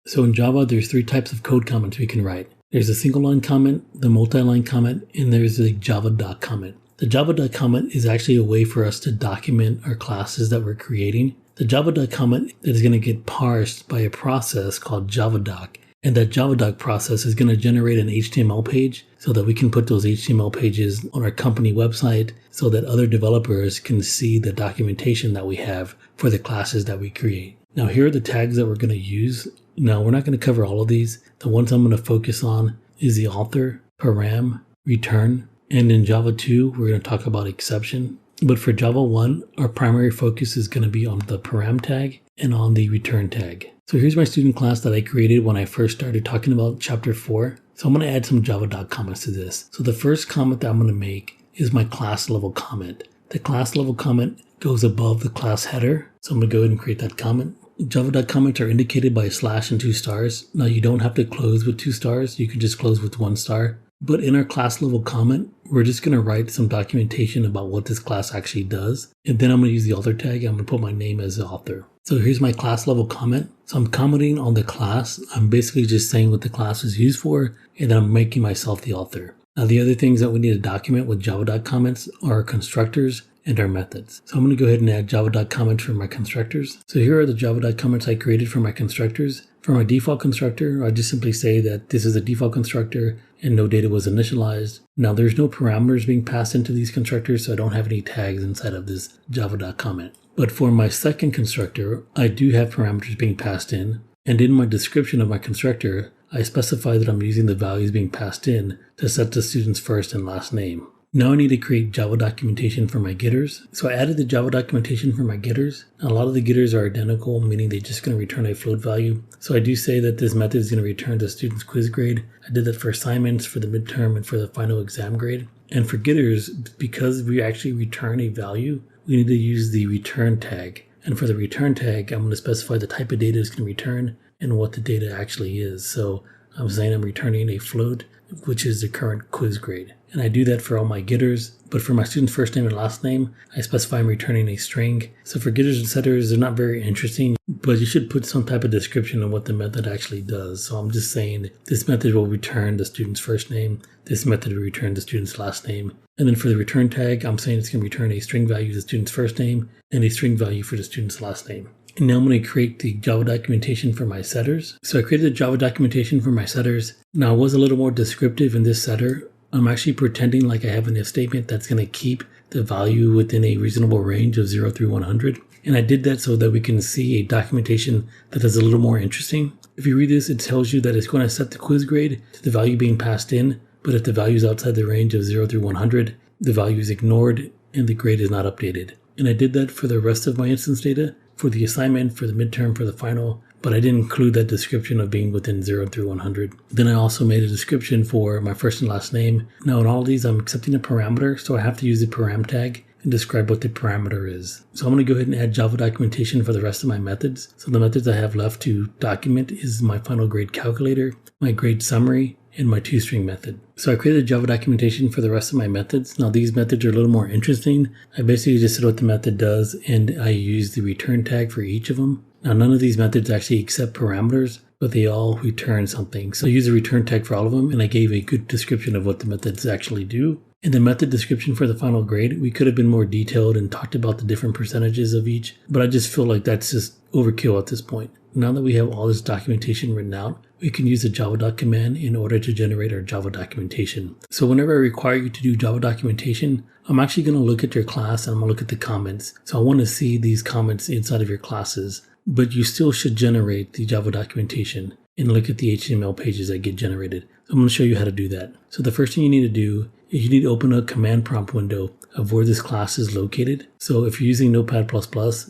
So in Java, there's three types of code comments we can write. There's a single line comment, the multi-line comment, and there's a Javadoc comment. The Javadoc comment is actually a way for us to document our classes that we're creating. The Javadoc comment is going to get parsed by a process called Javadoc. And that Javadoc process is going to generate an HTML page so that we can put those HTML pages on our company website so that other developers can see the documentation that we have for the classes that we create. Now, here are the tags that we're going to use. Now, we're not going to cover all of these. The ones I'm going to focus on is the author, param, return, and in Java 2, we're going to talk about exception. But for Java 1, our primary focus is going to be on the param tag and on the return tag. So here's my student class that I created when I first started talking about chapter 4. So I'm going to add some Javadoc comments to this. So the first comment that I'm going to make is my class level comment. The class level comment goes above the class header. So I'm going to go ahead and create that comment. Javadoc comments are indicated by a slash and 2 stars. Now you don't have to close with 2 stars. You can just close with 1 star. But in our class level comment, we're just going to write some documentation about what this class actually does. And then I'm going to use the author tag. I'm going to put my name as the author. So here's my class level comment. So I'm commenting on the class. I'm basically just saying what the class is used for, and then I'm making myself the author. Now the other things that we need to document with Javadoc comments are our constructors and our methods. So I'm going to go ahead and add Javadoc comments for my constructors. So here are the Javadoc comments I created for my constructors. For my default constructor, I just simply say that this is a default constructor and no data was initialized. Now there's no parameters being passed into these constructors, so I don't have any tags inside of this Javadoc comment. But for my second constructor, I do have parameters being passed in. And in my description of my constructor, I specify that I'm using the values being passed in to set the student's first and last name. Now I need to create Java documentation for my getters. So I added the Java documentation for my getters. Now, a lot of the getters are identical, meaning they're just going to return a float value. So I do say that this method is going to return the student's quiz grade. I did that for assignments, for the midterm, and for the final exam grade. And for getters, because we actually return a value, we need to use the return tag. And for the return tag, I'm going to specify the type of data it's going to return and what the data actually is. So I'm saying I'm returning a float, which is the current quiz grade. And I do that for all my getters, but for my student's first name and last name, I specify I'm returning a string. So for getters and setters, they're not very interesting, but you should put some type of description of what the method actually does. So I'm just saying this method will return the student's first name, this method will return the student's last name. And then for the return tag, I'm saying it's going to return a string value to the student's first name and a string value for the student's last name. And now I'm going to create the Java documentation for my setters. So I created the Java documentation for my setters. Now I was a little more descriptive in this setter. I'm actually pretending like I have an if statement that's going to keep the value within a reasonable range of 0 through 100. And I did that so that we can see a documentation that is a little more interesting. If you read this, it tells you that it's going to set the quiz grade to the value being passed in. But if the value is outside the range of 0 through 100, the value is ignored and the grade is not updated. And I did that for the rest of my instance data, for the assignment, for the midterm, for the final, but I didn't include that description of being within 0 through 100. Then I also made a description for my first and last name. Now in all of these, I'm accepting a parameter, so I have to use the param tag and describe what the parameter is. So I'm going to go ahead and add Java documentation for the rest of my methods. So the methods I have left to document is my final grade calculator, my grade summary, and my toString method. So I created Java documentation for the rest of my methods. Now these methods are a little more interesting. I basically just said what the method does and I use the return tag for each of them. Now none of these methods actually accept parameters, but they all return something. So I use a return tag for all of them and I gave a good description of what the methods actually do. In the method description for the final grade, we could have been more detailed and talked about the different percentages of each, but I just feel like that's just overkill at this point. Now that we have all this documentation written out, we can use the Javadoc command in order to generate our Java documentation. So whenever I require you to do Java documentation, I'm actually going to look at your class and I'm going to look at the comments. So I want to see these comments inside of your classes, but you still should generate the Java documentation and look at the HTML pages that get generated. So I'm going to show you how to do that. So the first thing you need to do is you need to open a command prompt window of where this class is located. So if you're using Notepad++,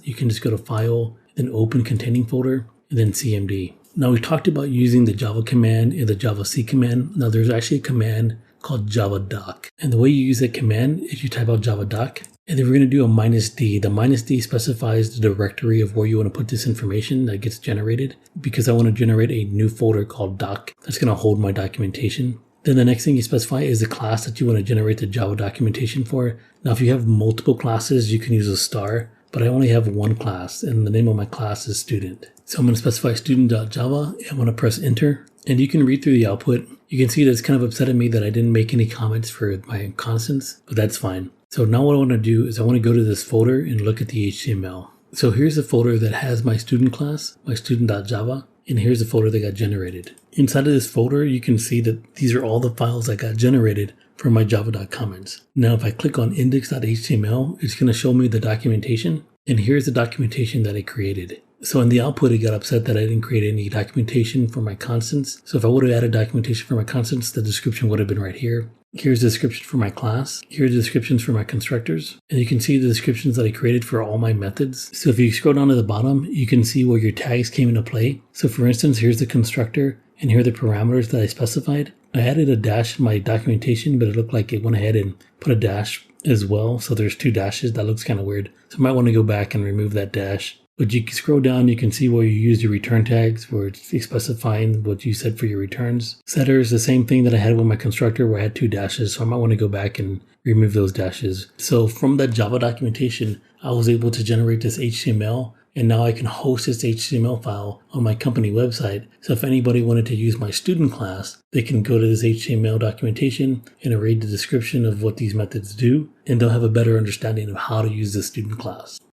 you can just go to File, then Open Containing Folder, and then CMD. Now we talked about using the Java command and the Javac command. Now there's actually a command called Javadoc. And the way you use that command is you type out Javadoc, and then we're going to do a -d. The -d specifies the directory of where you want to put this information that gets generated, because I want to generate a new folder called doc that's going to hold my documentation. Then the next thing you specify is the class that you want to generate the Java documentation for. Now if you have multiple classes, you can use a star. but I only have one class, and the name of my class is student. So I'm going to specify student.java, and I'm going to press enter. And you can read through the output. You can see that it's kind of upsetting me that I didn't make any comments for my constants, but that's fine. So now what I want to do is I want to go to this folder and look at the HTML. So here's a folder that has my student class, my student.java, and here's the folder that got generated. Inside of this folder, you can see that these are all the files that got generated from my Javadoc Comments. Now, if I click on index.html, it's going to show me the documentation, and here's the documentation that I created. So in the output, it got upset that I didn't create any documentation for my constants. So if I would have added documentation for my constants, the description would have been right here. Here's the description for my class. Here's the descriptions for my constructors. And you can see the descriptions that I created for all my methods. So if you scroll down to the bottom, you can see where your tags came into play. So for instance, here's the constructor, and here are the parameters that I specified. I added a dash in my documentation, but it looked like it went ahead and put a dash as well. So there's two dashes. That looks kind of weird. So I might want to go back and remove that dash. But you can scroll down, you can see where you use your return tags, where it's specifying what you set for your returns. Setter is the same thing that I had with my constructor, where I had two dashes, so I might want to go back and remove those dashes. So from that Java documentation, I was able to generate this HTML, and now I can host this HTML file on my company website. So if anybody wanted to use my student class, they can go to this HTML documentation and read the description of what these methods do, and they'll have a better understanding of how to use the student class.